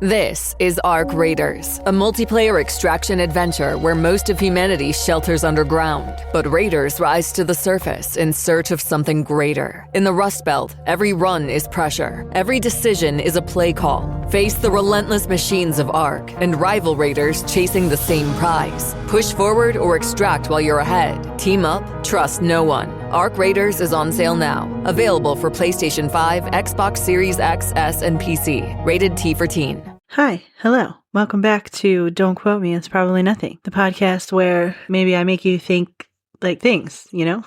This is Ark Raiders, a multiplayer extraction adventure where most of humanity shelters underground, but raiders rise to the surface in search of something greater. In the Rust Belt, every run is pressure, every decision is a play call. Face the relentless machines of Ark and rival raiders chasing the same prize. Push forward or extract while you're ahead. Team up, trust no one. Ark Raiders is on sale now. Available for PlayStation 5, Xbox Series X, S, and PC. Rated T for Teen. Hi, hello. Welcome back to Don't Quote Me, It's Probably Nothing, the podcast where maybe I make you think like things, you know?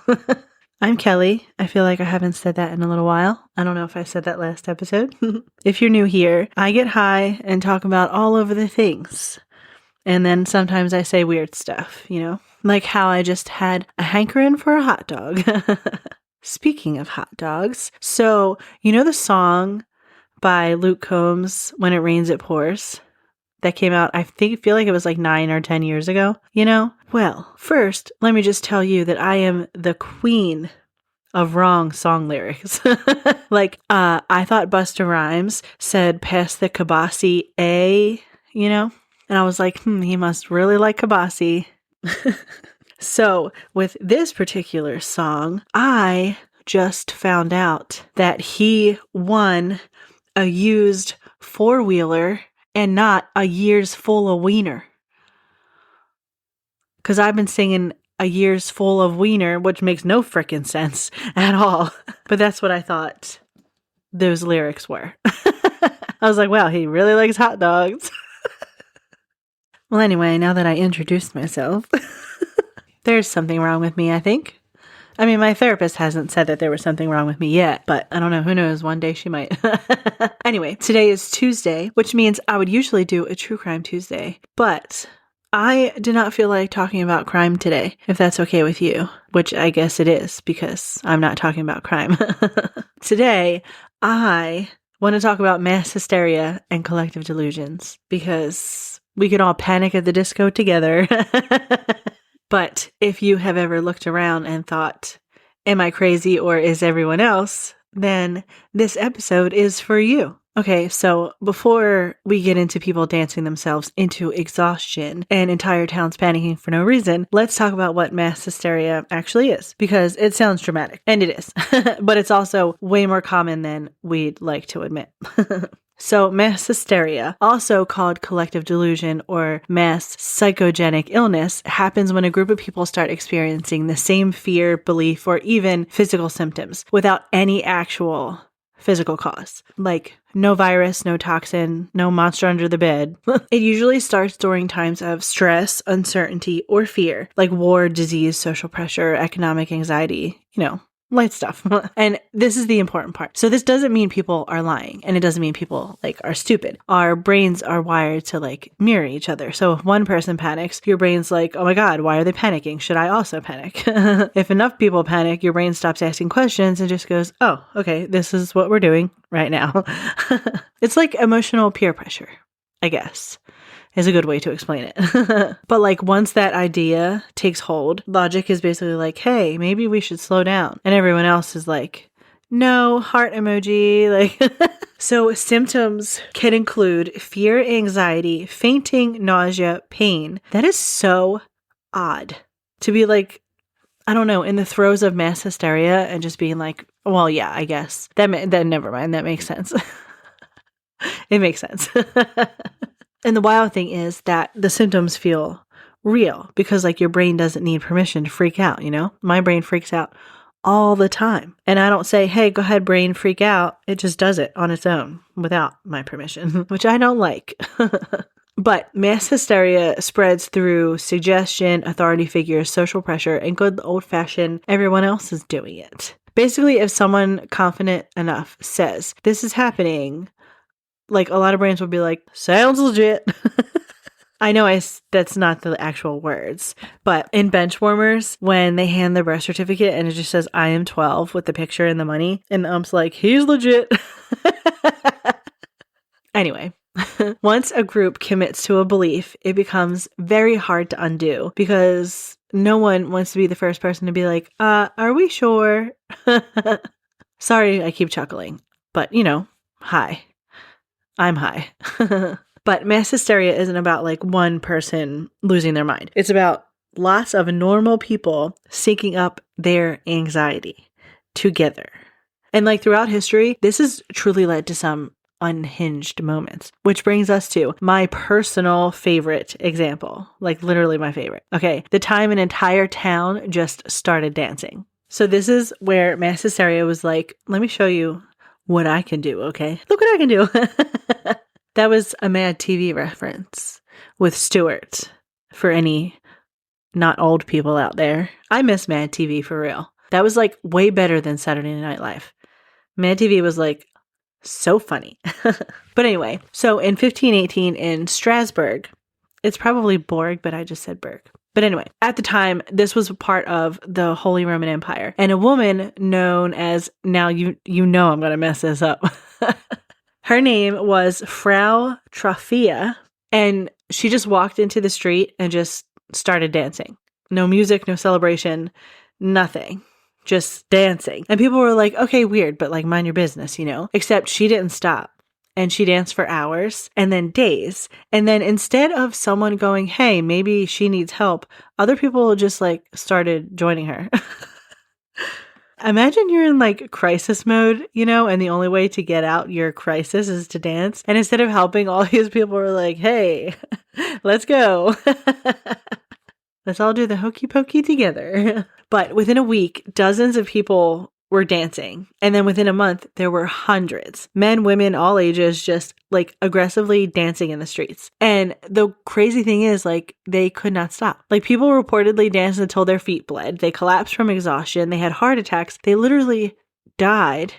I'm Kelly. I feel like I haven't said that in a little while. I don't know if I said that last episode. If you're new here, I get high and talk about all over the things. And then sometimes I say weird stuff, you know? Like how I just had a hankering for a hot dog. Speaking of hot dogs, so you know the song by Luke Combs, When It Rains, It Pours, that came out, I feel like it was like 9 or 10 years ago, you know? Well, first, let me just tell you that I am the queen of wrong song lyrics. I thought Busta Rhymes said, pass the kibasi A, you know? And I was like, he must really like kibasi. So, with this particular song, I just found out that he won a used four-wheeler and not a year's full of wiener. Because I've been singing a year's full of wiener, which makes no frickin' sense at all. But that's what I thought those lyrics were. I was like, wow, he really likes hot dogs. Well, anyway, now that I introduced myself, there's something wrong with me, I think. I mean, my therapist hasn't said that there was something wrong with me yet, but I don't know. Who knows? One day she might. Anyway, today is Tuesday, which means I would usually do a True Crime Tuesday, but I did not feel like talking about crime today, if that's okay with you, which I guess it is because I'm not talking about crime. Today, I want to talk about mass hysteria and collective delusions because we could all panic at the disco together. But if you have ever looked around and thought, am I crazy or is everyone else? Then this episode is for you. Okay, so before we get into people dancing themselves into exhaustion and entire towns panicking for no reason, let's talk about what mass hysteria actually is, because it sounds dramatic, and it is, but it's also way more common than we'd like to admit. So mass hysteria, also called collective delusion or mass psychogenic illness, happens when a group of people start experiencing the same fear, belief, or even physical symptoms without any actual physical cause. Like no virus, no toxin, no monster under the bed. It usually starts during times of stress, uncertainty, or fear, like war, disease, social pressure, economic anxiety, you know, light stuff. And this is the important part. So this doesn't mean people are lying, and it doesn't mean people are stupid. Our brains are wired to mirror each other. So if one person panics, your brain's like, oh my God, why are they panicking? Should I also panic? If enough people panic, your brain stops asking questions and just goes, oh, okay, this is what we're doing right now. It's like emotional peer pressure, I guess, is a good way to explain it. But once that idea takes hold, logic is basically like, hey, maybe we should slow down. And everyone else is like, no, heart emoji. So symptoms can include fear, anxiety, fainting, nausea, pain. That is so odd to be I don't know, in the throes of mass hysteria and just being like, well, yeah, I guess. That never mind. That makes sense. It makes sense. And the wild thing is that the symptoms feel real because your brain doesn't need permission to freak out, you know? My brain freaks out all the time. And I don't say, hey, go ahead, brain, freak out. It just does it on its own without my permission, which I don't like. But mass hysteria spreads through suggestion, authority figures, social pressure, and good old-fashioned everyone else is doing it. Basically, if someone confident enough says, this is happening, a lot of brains will be like, sounds legit. I know that's not the actual words, but in bench warmers, when they hand the birth certificate and it just says, I am 12 with the picture and the money, and the ump's like, he's legit. Anyway, once a group commits to a belief, it becomes very hard to undo because no one wants to be the first person to be like, are we sure? Sorry, I keep chuckling, but hi. I'm high. But mass hysteria isn't about like one person losing their mind. It's about lots of normal people syncing up their anxiety together. And like throughout history, this has truly led to some unhinged moments, which brings us to my personal favorite example, like literally my favorite. Okay, the time an entire town just started dancing. So this is where mass hysteria was like, let me show you what I can do, okay? Look what I can do. That was a Mad TV reference with Stewart, for any not old people out there. I miss Mad TV for real. That was like way better than Saturday Night Live. Mad TV was like so funny. But anyway, so in 1518 in Strasbourg, it's probably Borg, but I just said Berg. But anyway, at the time, this was a part of the Holy Roman Empire. And a woman known as, now you know I'm going to mess this up. Her name was Frau Trophia, and she just walked into the street and just started dancing. No music, no celebration, nothing. Just dancing. And people were like, okay, weird, but like mind your business, you know? Except she didn't stop. And she danced for hours and then days. And then instead of someone going, hey, maybe she needs help, other people just like started joining her. Imagine you're in like crisis mode, you know, and the only way to get out your crisis is to dance. And instead of helping, all these people were like, hey, let's go. Let's all do the hokey pokey together. But within a week, dozens of people were dancing. And then within a month, there were hundreds. Men, women, all ages, just like aggressively dancing in the streets. And the crazy thing is, like, they could not stop. Like, people reportedly danced until their feet bled. They collapsed from exhaustion. They had heart attacks. They literally died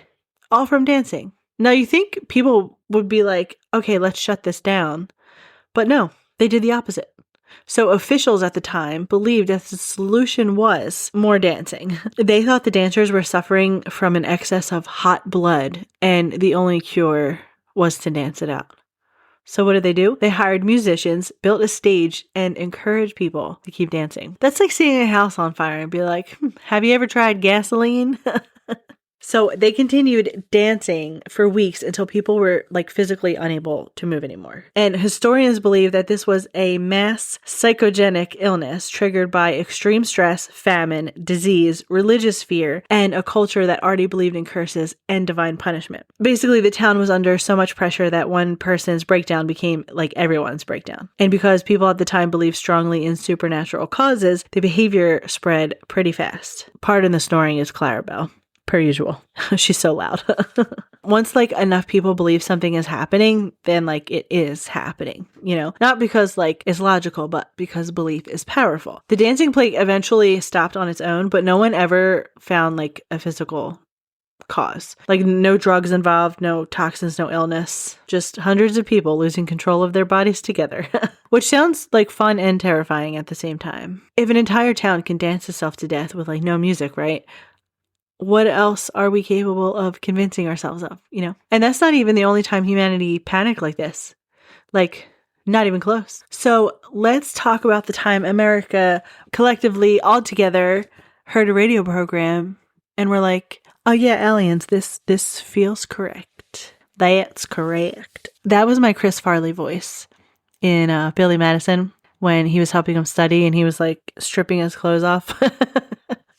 all from dancing. Now, you think people would be like, okay, let's shut this down. But no, they did the opposite. So officials at the time believed that the solution was more dancing. They thought the dancers were suffering from an excess of hot blood, and the only cure was to dance it out. So what did they do? They hired musicians, built a stage, and encouraged people to keep dancing. That's like seeing a house on fire and be like, have you ever tried gasoline? So they continued dancing for weeks until people were like physically unable to move anymore. And historians believe that this was a mass psychogenic illness triggered by extreme stress, famine, disease, religious fear, and a culture that already believed in curses and divine punishment. Basically, the town was under so much pressure that one person's breakdown became like everyone's breakdown. And because people at the time believed strongly in supernatural causes, the behavior spread pretty fast. Pardon the snoring, is Clarabelle. Per usual. She's so loud. Once like enough people believe something is happening, then like it is happening, you know, not because like it's logical, but because belief is powerful. The dancing plague eventually stopped on its own, but no one ever found like a physical cause. Like no drugs involved, no toxins, no illness, just hundreds of people losing control of their bodies together, which sounds like fun and terrifying at the same time. If an entire town can dance itself to death with like no music, right? What else are we capable of convincing ourselves of, you know? And that's not even the only time humanity panicked like this. Like, not even close. So let's talk about the time America collectively, all together, heard a radio program and we're like, oh yeah, aliens, this feels correct. That's correct. That was my Chris Farley voice in Billy Madison when he was helping him study and he was like stripping his clothes off.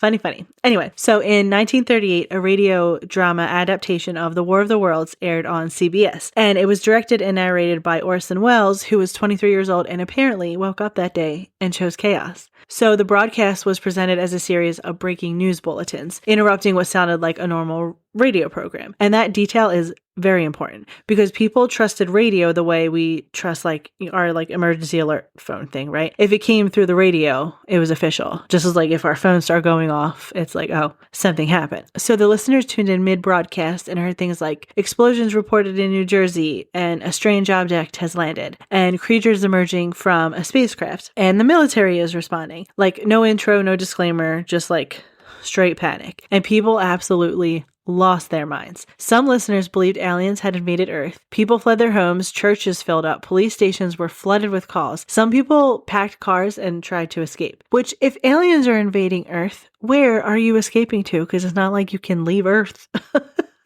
Funny. Anyway, so in 1938, a radio drama adaptation of The War of the Worlds aired on CBS, and it was directed and narrated by Orson Welles, who was 23 years old and apparently woke up that day and chose chaos. So the broadcast was presented as a series of breaking news bulletins, interrupting what sounded like a normal radio program. And that detail is very important because people trusted radio the way we trust like our like emergency alert phone thing, right? If it came through the radio, it was official. Just as like if our phones start going off, it's like, oh, something happened. So the listeners tuned in mid-broadcast and heard things like explosions reported in New Jersey and a strange object has landed and creatures emerging from a spacecraft and the military is responding. Like no intro, no disclaimer, just like straight panic. And people absolutely lost their minds. Some listeners believed aliens had invaded Earth. People fled their homes, churches filled up, police stations were flooded with calls. Some people packed cars and tried to escape. Which, if aliens are invading Earth, where are you escaping to? Because it's not like you can leave Earth,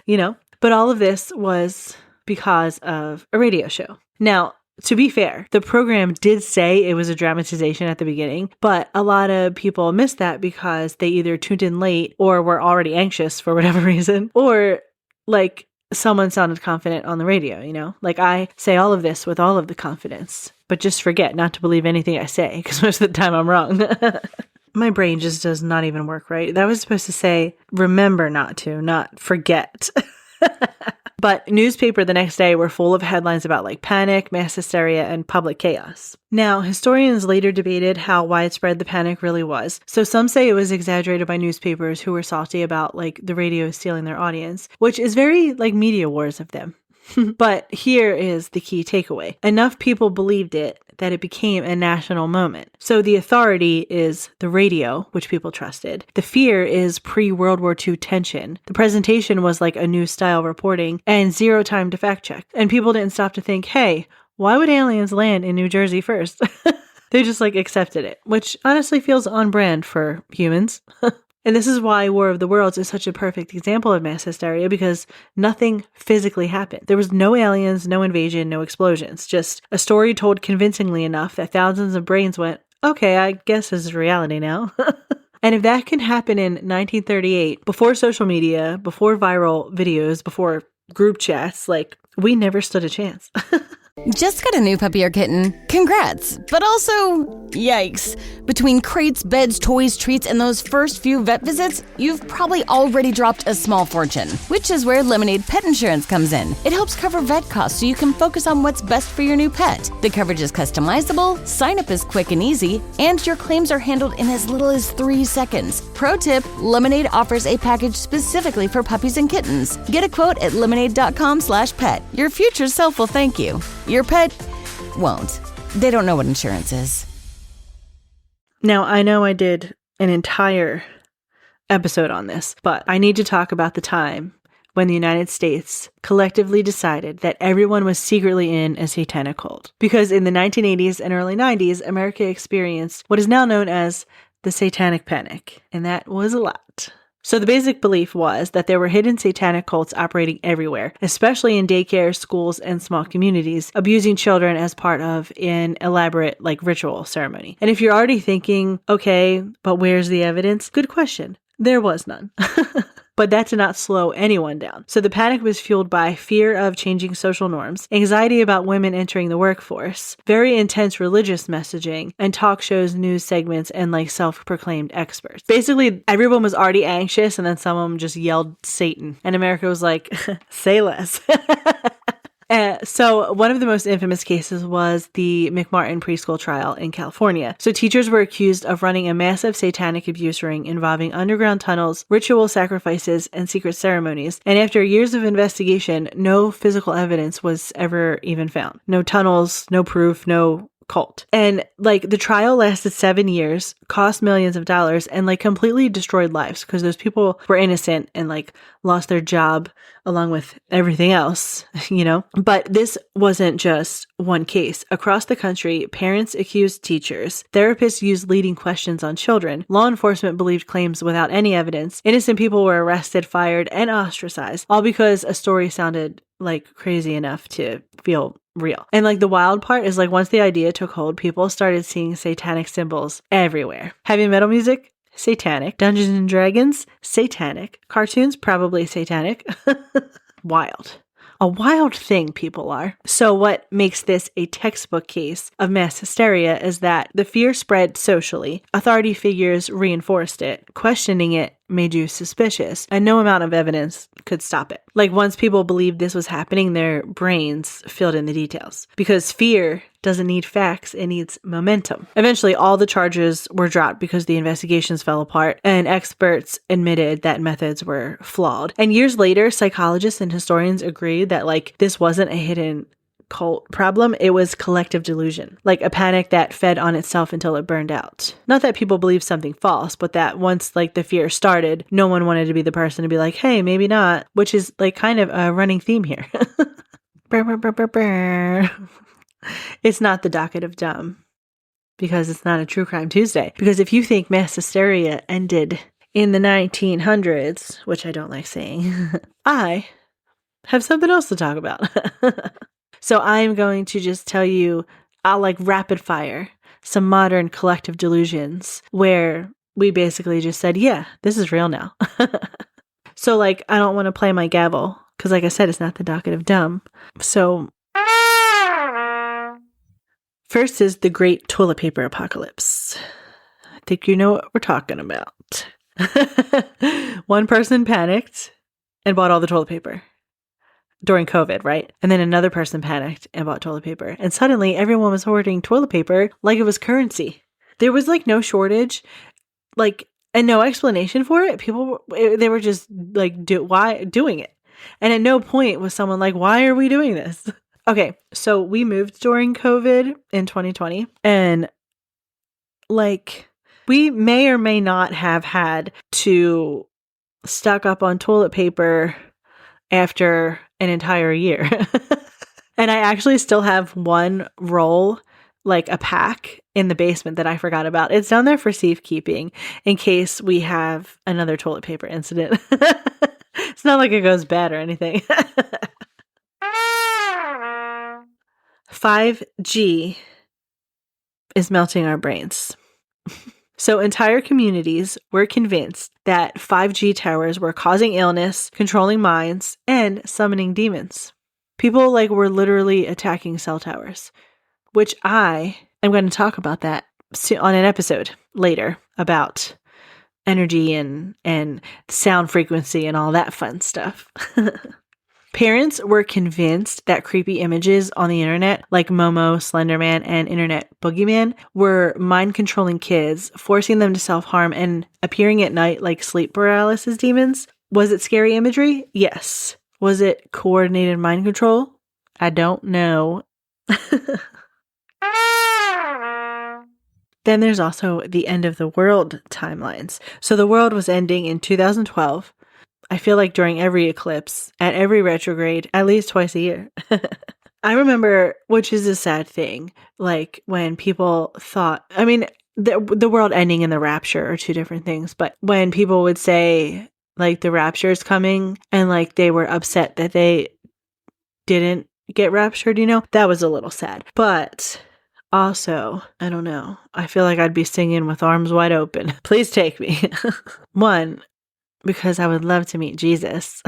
you know? But all of this was because of a radio show. Now, to be fair, the program did say it was a dramatization at the beginning, but a lot of people missed that because they either tuned in late or were already anxious for whatever reason, or like someone sounded confident on the radio, you know? Like I say all of this with all of the confidence, but just forget not to believe anything I say because most of the time I'm wrong. My brain just does not even work right. That was supposed to say, remember not forget. But newspaper the next day were full of headlines about like panic, mass hysteria, and public chaos. Now, historians later debated how widespread the panic really was. So some say it was exaggerated by newspapers who were salty about like the radio stealing their audience, which is very like media wars of them. But here is the key takeaway. Enough people believed it that it became a national moment. So the authority is the radio, which people trusted. The fear is pre-World War II tension. The presentation was like a new style reporting and zero time to fact check. And people didn't stop to think, hey, why would aliens land in New Jersey first? They just like accepted it, which honestly feels on brand for humans. And this is why War of the Worlds is such a perfect example of mass hysteria, because nothing physically happened. There was no aliens, no invasion, no explosions. Just a story told convincingly enough that thousands of brains went, okay, I guess this is reality now. And if that can happen in 1938, before social media, before viral videos, before group chats, like, we never stood a chance. Just got a new puppy or kitten. Congrats. But also, yikes. Between crates, beds, toys, treats, and those first few vet visits, you've probably already dropped a small fortune, which is where Lemonade Pet Insurance comes in. It helps cover vet costs so you can focus on what's best for your new pet. The coverage is customizable, sign-up is quick and easy, and your claims are handled in as little as 3 seconds. Pro tip, Lemonade offers a package specifically for puppies and kittens. Get a quote at lemonade.com/pet. Your future self will thank you. Your pet won't. They don't know what insurance is. Now, I know I did an entire episode on this, but I need to talk about the time when the United States collectively decided that everyone was secretly in a satanic cult. Because in the 1980s and early 90s, America experienced what is now known as the Satanic Panic, and that was a lot. So the basic belief was that there were hidden satanic cults operating everywhere, especially in daycare, schools, and small communities, abusing children as part of an elaborate ritual ceremony. And if you're already thinking, okay, but where's the evidence? Good question. There was none. But that did not slow anyone down. So the panic was fueled by fear of changing social norms, anxiety about women entering the workforce, very intense religious messaging, and talk shows, news segments, and self-proclaimed experts. Basically, everyone was already anxious, and then someone just yelled Satan. And America was like, say less. So one of the most infamous cases was the McMartin preschool trial in California. So teachers were accused of running a massive satanic abuse ring involving underground tunnels, ritual sacrifices, and secret ceremonies. And after years of investigation, no physical evidence was ever even found. No tunnels, no proof, no cult. And the trial lasted 7 years, cost millions of dollars, and completely destroyed lives because those people were innocent and lost their job along with everything else, you know? But this wasn't just one case. Across the country, parents accused teachers, therapists used leading questions on children, law enforcement believed claims without any evidence, innocent people were arrested, fired, and ostracized, all because a story sounded crazy enough to feel real. And the wild part is once the idea took hold, people started seeing satanic symbols everywhere. Heavy metal music? Satanic. Dungeons and Dragons? Satanic. Cartoons? Probably satanic. Wild. A wild thing people are. So what makes this a textbook case of mass hysteria is that the fear spread socially, authority figures reinforced it, questioning it made you suspicious, and no amount of evidence could stop it. Once people believed this was happening, their brains filled in the details. Because fear doesn't need facts, it needs momentum. Eventually, all the charges were dropped because the investigations fell apart, and experts admitted that methods were flawed. And years later, psychologists and historians agreed that this wasn't a hidden cult problem, it was collective delusion, a panic that fed on itself until it burned out. Not that people believed something false, but that once the fear started, no one wanted to be the person to be hey, maybe not, which is kind of a running theme here. It's not the docket of dumb, because it's not a True Crime Tuesday. Because if you think mass hysteria ended in the 1900s, which I don't like saying, I have something else to talk about. So I'm going to just tell you, I'll like rapid fire some modern collective delusions where we basically just said, yeah, this is real now. So like, I don't want to play my gavel because like I said, it's not the docket of dumb. So first is the great toilet paper apocalypse. I think you know what we're talking about. One person panicked and bought all the toilet paper during COVID, right? And then another person panicked and bought toilet paper. And suddenly everyone was hoarding toilet paper like it was currency. There was like no shortage, like, and no explanation for it. They were just like, doing it? And at no point was someone like, why are we doing this? Okay, so we moved during COVID in 2020, and like, we may or may not have had to stock up on toilet paper after an entire year. And I actually still have one roll, like a pack in the basement that I forgot about. It's down there for safekeeping in case we have another toilet paper incident. It's not like it goes bad or anything. 5G is melting our brains. So entire communities were convinced that 5G towers were causing illness, controlling minds, and summoning demons. People like were literally attacking cell towers, which I am going to talk about that on an episode later about energy and sound frequency and all that fun stuff. Parents were convinced that creepy images on the internet, like Momo, Slenderman, and Internet Boogeyman, were mind-controlling kids, forcing them to self-harm and appearing at night like sleep paralysis demons. Was it scary imagery? Yes. Was it coordinated mind control? I don't know. Then there's also the end of the world timelines. So the world was ending in 2012. I feel like during every eclipse, at every retrograde, at least twice a year. I remember, which is a sad thing, like when people thought, I mean, the world ending and the rapture are two different things, but when people would say, like, the rapture is coming, and like they were upset that they didn't get raptured, you know, that was a little sad. But also, I don't know, I feel like I'd be singing with arms wide open. Please take me. One, because I would love to meet Jesus.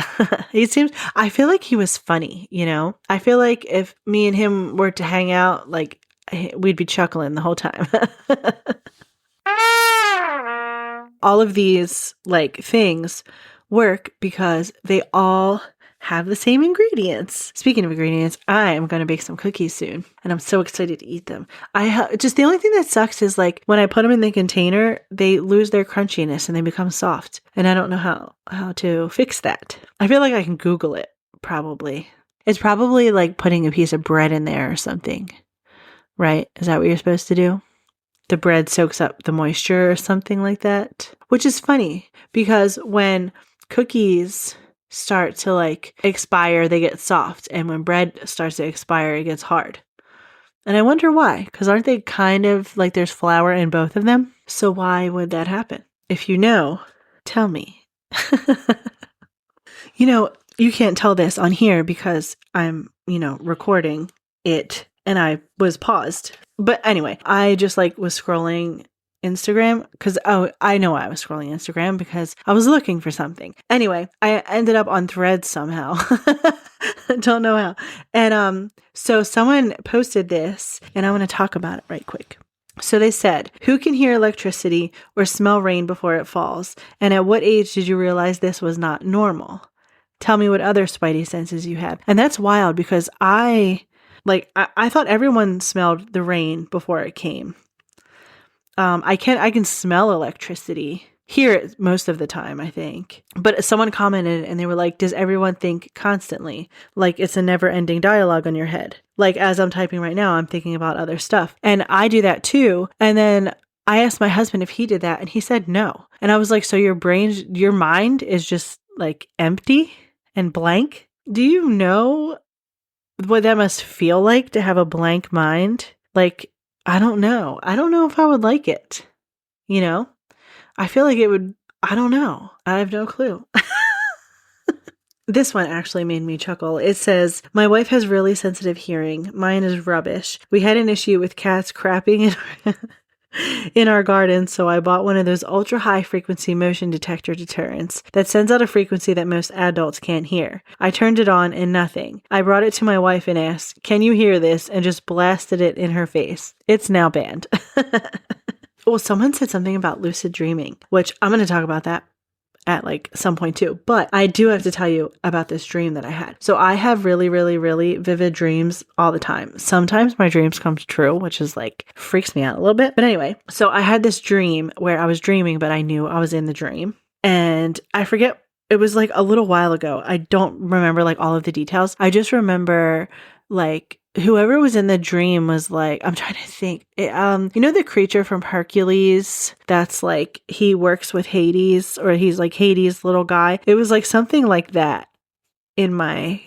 I feel like he was funny, you know? I feel like if me and him were to hang out, like, we'd be chuckling the whole time. All of these, like, things work because they all have the same ingredients. Speaking of ingredients, I am going to bake some cookies soon, and I'm so excited to eat them. Just the only thing that sucks is like when I put them in the container, they lose their crunchiness and they become soft, and I don't know how to fix that. I feel like I can Google it, probably. It's probably like putting a piece of bread in there or something, right? Is that what you're supposed to do? The bread soaks up the moisture or something like that, which is funny because when cookies start to like expire, they get soft, and when bread starts to expire, it gets hard. And I wonder why, because aren't they kind of like there's flour in both of them? So why would that happen? If you know, tell me. You know, you can't tell this on here because I'm, recording it and I was paused. But anyway, I just like was scrolling Instagram because, I know I was scrolling Instagram because I was looking for something. Anyway, I ended up on Threads somehow. Don't know how. And so someone posted this and I want to talk about it right quick. So they said, who can hear electricity or smell rain before it falls? And at what age did you realize this was not normal? Tell me what other spidey senses you have. And that's wild because I thought everyone smelled the rain before it came. I can smell electricity, hear it most of the time, I think. But someone commented and they were like, does everyone think constantly? Like it's a never ending dialogue on your head. Like as I'm typing right now, I'm thinking about other stuff. And I do that too. And then I asked my husband if he did that and he said no. And I was like, so your mind is just like empty and blank? Do you know what that must feel like to have a blank mind? Like, I don't know. I don't know if I would like it. I feel like it would, I don't know. I have no clue. This one actually made me chuckle. It says, my wife has really sensitive hearing. Mine is rubbish. We had an issue with cats crapping in our garden, so I bought one of those ultra high frequency motion detector deterrents that sends out a frequency that most adults can't hear. I turned it on and nothing. I brought it to my wife and asked, can you hear this? And just blasted it in her face. It's now banned. Well, someone said something about lucid dreaming, which I'm going to talk about that at like some point too. But I do have to tell you about this dream that I had. So I have really, really, really vivid dreams all the time. Sometimes my dreams come true, which is like freaks me out a little bit. But anyway, so I had this dream where I was dreaming, but I knew I was in the dream. And I forget, it was like a little while ago. I don't remember like all of the details. I just remember like whoever was in the dream was like, I'm trying to think, you know, the creature from Hercules that's like, he works with Hades, or he's like Hades' little guy. It was like something like that in my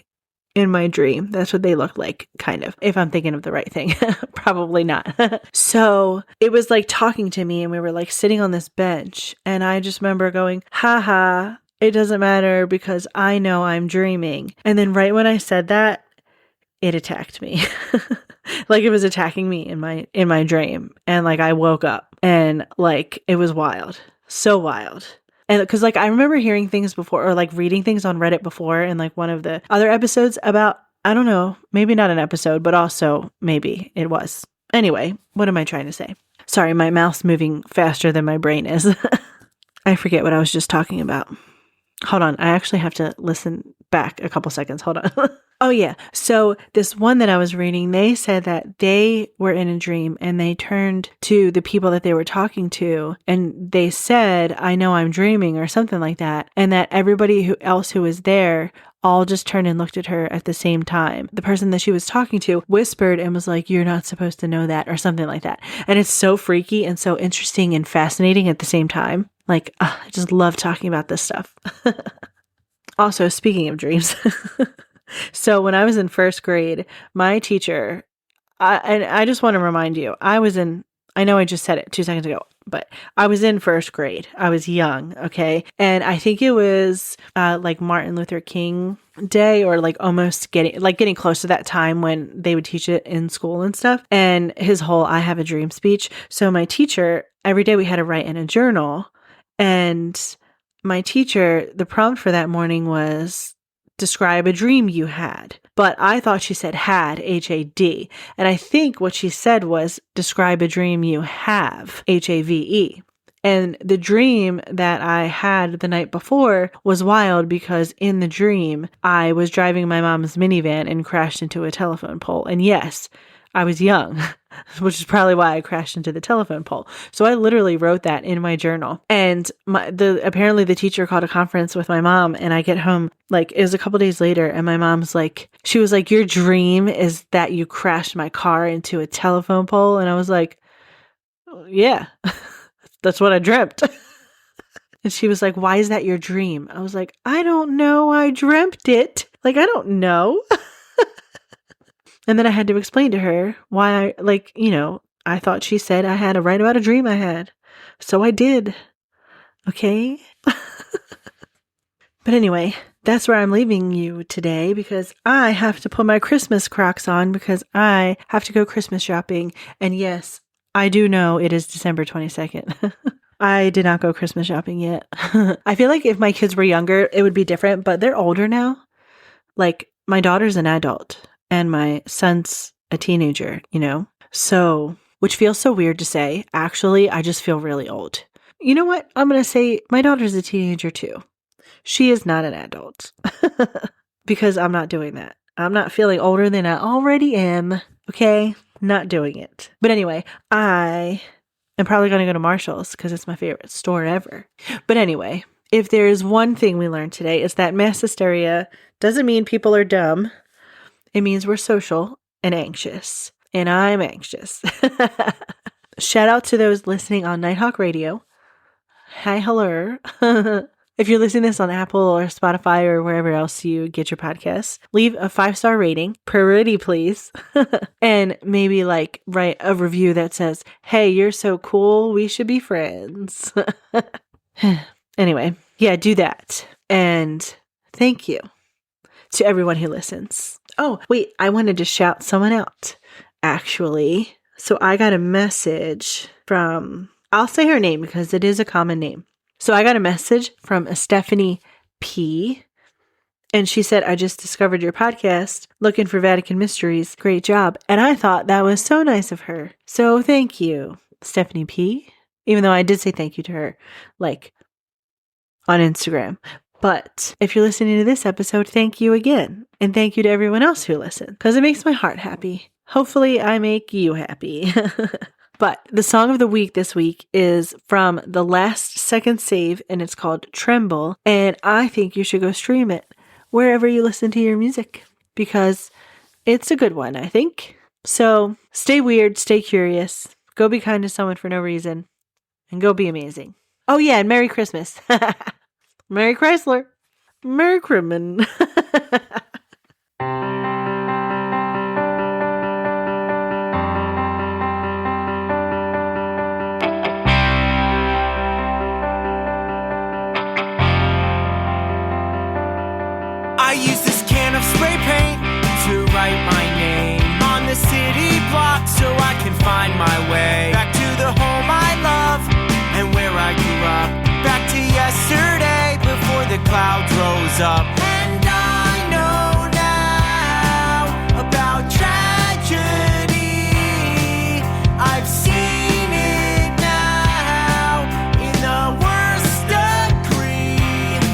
dream. That's what they looked like, kind of, if I'm thinking of the right thing. Probably not. So it was like talking to me, and we were like sitting on this bench, and I just remember going, haha, it doesn't matter because I know I'm dreaming. And then right when I said that, it attacked me. Like it was attacking me in my dream. And like I woke up and like it was wild. So wild. And because like I remember hearing things before, or like reading things on Reddit before in like one of the other episodes about, I don't know, maybe not an episode, but also maybe it was. Anyway, what am I trying to say? Sorry, my mouth's moving faster than my brain is. I forget what I was just talking about. Hold on. I actually have to listen back a couple seconds. Hold on. Oh, yeah. So this one that I was reading, they said that they were in a dream and they turned to the people that they were talking to and they said, I know I'm dreaming, or something like that. And that everybody else who was there all just turned and looked at her at the same time. The person that she was talking to whispered and was like, you're not supposed to know that, or something like that. And it's so freaky and so interesting and fascinating at the same time. Like, I just love talking about this stuff. Also, speaking of dreams, so when I was in first grade, my teacher, and I just want to remind you, I know I just said it 2 seconds ago, but I was in first grade. I was young, okay? And I think it was like Martin Luther King Day, or like almost getting close to that time when they would teach it in school and stuff. And his whole I have a dream speech. So my teacher, every day we had to write in a journal. And my teacher, the prompt for that morning was, describe a dream you had. But I thought she said had, H-A-D. And I think what she said was, describe a dream you have, H-A-V-E. And the dream that I had the night before was wild because in the dream, I was driving my mom's minivan and crashed into a telephone pole. And yes, I was young, which is probably why I crashed into the telephone pole. So I literally wrote that in my journal. And apparently the teacher called a conference with my mom, and I get home, like it was a couple days later, and my mom's like, she was like, your dream is that you crashed my car into a telephone pole. And I was like, yeah, that's what I dreamt. And she was like, why is that your dream? I was like, I don't know. I dreamt it. Like, I don't know. And then I had to explain to her why I thought she said I had to write about a dream I had. So I did. Okay. But anyway, that's where I'm leaving you today, because I have to put my Christmas Crocs on because I have to go Christmas shopping. And yes, I do know it is December 22nd. I did not go Christmas shopping yet. I feel like if my kids were younger, it would be different, but they're older now. Like my daughter's an adult. And my son's a teenager, So, which feels so weird to say. Actually, I just feel really old. You know what? I'm going to say my daughter's a teenager too. She is not an adult. Because I'm not doing that. I'm not feeling older than I already am. Okay? Not doing it. But anyway, I am probably going to go to Marshall's because it's my favorite store ever. But anyway, if there's one thing we learned today, is that mass hysteria doesn't mean people are dumb. It means we're social and anxious. And I'm anxious. Shout out to those listening on Nighthawk Radio. Hi, hello. If you're listening to this on Apple or Spotify or wherever else you get your podcasts, leave a 5-star rating. Pretty please. And maybe write a review that says, hey, you're so cool. We should be friends. Anyway, yeah, do that. And thank you. to everyone who listens. Oh, wait, I wanted to shout someone out, actually. So I got a message from, I'll say her name because it is a common name. So I got a message from a Stephanie P. And she said, I just discovered your podcast, looking for Vatican mysteries. Great job. And I thought that was so nice of her. So thank you, Stephanie P. Even though I did say thank you to her, like, on Instagram. But if you're listening to this episode, thank you again. And thank you to everyone else who listened, because it makes my heart happy. Hopefully I make you happy. But the song of the week this week is from The Last Second Save, and it's called Tremble. And I think you should go stream it wherever you listen to your music, because it's a good one, I think. So stay weird, stay curious, go be kind to someone for no reason, and go be amazing. Oh yeah, and Merry Christmas. Merry Chrysler. Merry Crimin. I use this can of spray paint to write my name on the city block so I can find my way back to the home I love and where I grew up. Back to yesterday before the clouds rose up. And I know now about tragedy. I've seen it now in the worst degree.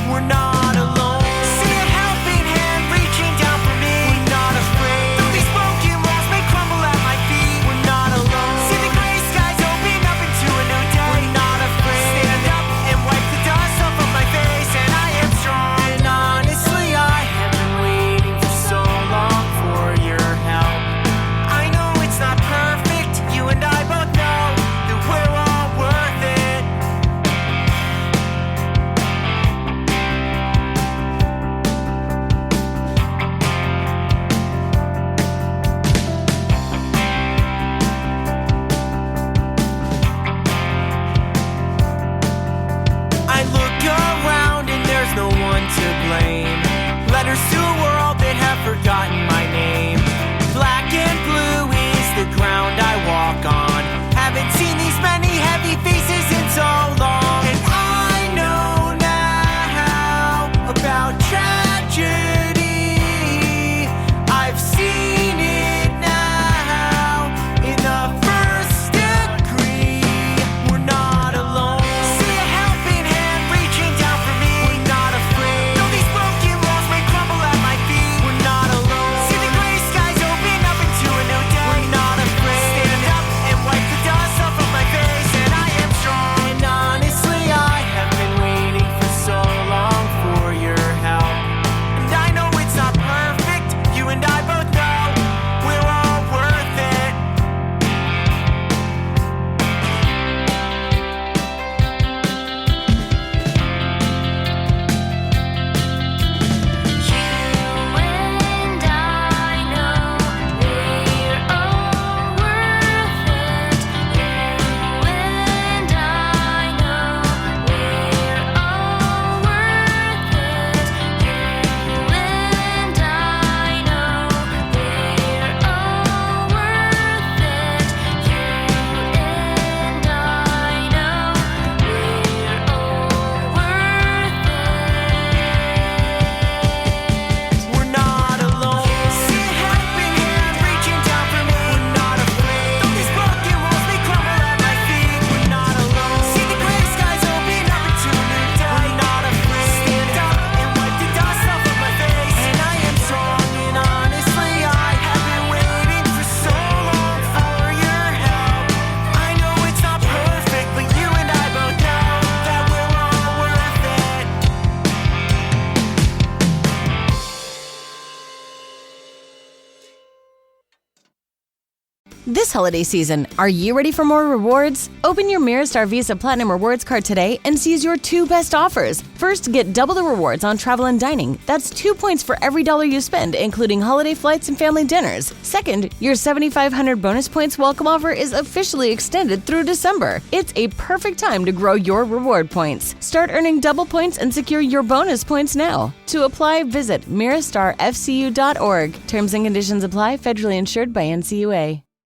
We're not alone. See a helping hand reaching down for me. We're not afraid. Though these broken walls may crumble at my feet. We're not alone. See the gray skies open up into a new day. We're not afraid. Stand up and wipe the dust off of my face, and I am strong. And honestly, This holiday season, are you ready for more rewards? Open your Miristar Visa Platinum Rewards card today and seize your 2 best offers. First, get double the rewards on travel and dining. That's 2 points for every dollar you spend, including holiday flights and family dinners. Second, your 7,500 bonus points welcome offer is officially extended through December. It's a perfect time to grow your reward points. Start earning double points and secure your bonus points now. To apply, visit miristarfcu.org. Terms and conditions apply. Federally insured by NCUA.